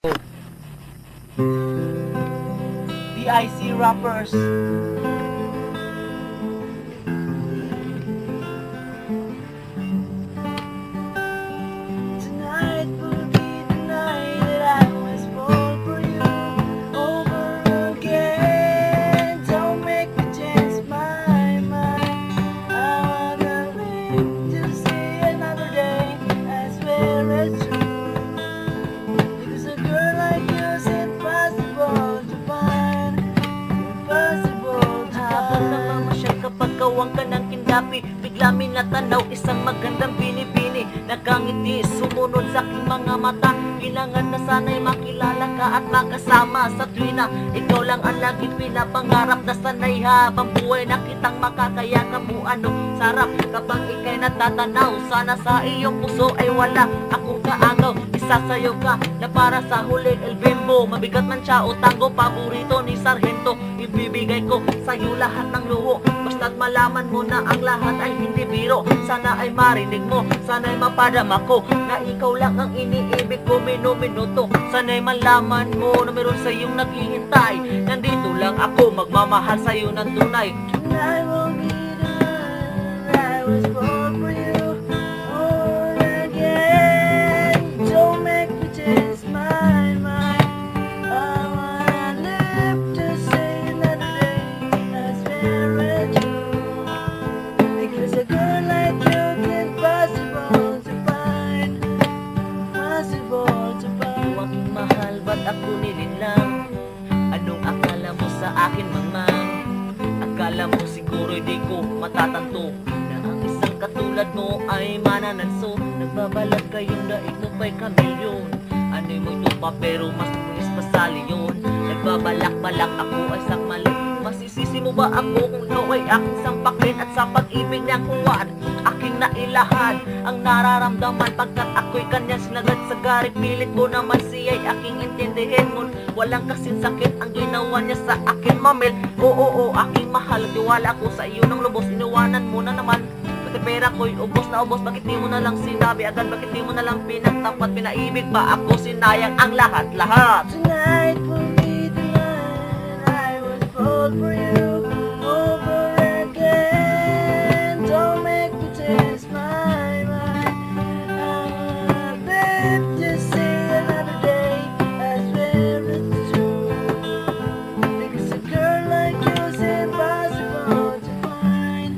DIC rappers. Tonight will be the night that I was born for you over again. Don't make me change my mind. I wanna live to see another day. I swear it's true. Because a girl like you's impossible to find. Impossible to Habang namamasyal kapag kawang ka ng kindapi, bigla may natanaw isang magandang binibini. Nagkangiti, sumunod sa aking mga mata. Kailangan na sana'y makilala ka at makasama sa tuwina. Ikaw lang ang laging pinapangarap na sanay habang buhay na kitang makakayakap mo. Ano sarap kapag ika'y natatanaw. Sana sa iyong puso ay wala akong kaagaw. Isasayaw ka na para sa huling El Bimbo. Mabigat man siya o tango, paborito ni Sargento. Ibibigay ko sa'yo lahat ng luho, basta't malaman mo na ang lahat ay hindi biro. Sana ay marinig mo, sana ay mapadama ko na ikaw lang ang iniibig ko minuto. Sana ay malaman mo na meron sa'yong naghihintay. Nandito lang ako, magmamahal sa'yo ng tunay. Tonight will be the night I was born for you over again. Don't make me change my mind. I wanna live to see another day. I swear it's true. Because a girl like you's impossible to find. Impossible to find. Aking mahal, ba't ako nilinlang? Anong akala mo sa akin, mamang? Akala mo siguro di ko matatanto na ang isang katulad mo ay manananso. Nagbabalat kayong na ito pa'y kamilyon. Ano mo ito pa pero mas pulis pa sa leon. Nagbabalak-balak ako ay sakmali. Masisisi mo ba ako kung ikaw ay aking sampakin? At sa pag-ibig niyang kuwan, aking nailahan ang nararamdaman pagkat ako'y kanyang sinagad sa garit. Pilit ko naman siya'y aking intindihin mo. Walang kasing sakit ang ginawa niya sa akin, mamil. Oo, aking mahal, tiwala ko sa iyo ng lubos. Iniwanan mo na naman, pati pera ko'y ubos na ubos. Bakit di mo na lang sinabi agad? Bakit di mo na lang pinagtapat? Pinaibig ba ako? Sinayang ang lahat-lahat. Tonight will be the night I was born for you over again. Don't make me change my mind. I wanna live to see another day. I swear it's true. Because a girl like you's impossible to find.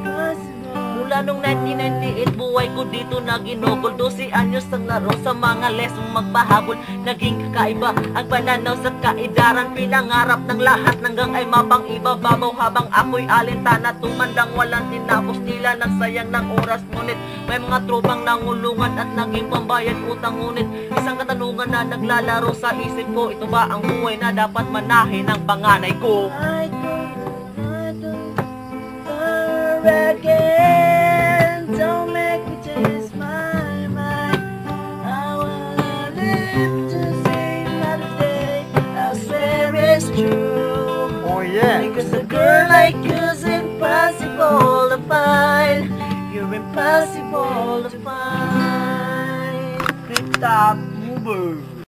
Impossible. Mula nung 1998, buhay ko dito na ginugol. 12 anyos ang laro sa mga lesong magpahabol. Naging kakaiba ang pananaw sa kaidaran. Pinangarap ng lahat hanggang ay mapang ibababaw. Habang ako'y alintana, tumandang walang tinapos. Tila nagsayang ng oras. Ngunit may mga tropang nangulungan at naging pambayad utang. Ngunit isang katanungan na naglalaro sa isip ko, ito ba ang buhay na dapat manahin ng panganay ko? I don't again. Don't make me change my mind. I wanna live to see another day. I swear it's true. Oh yeah. Because a girl like you's impossible to find. You're impossible to find. Tip top mover.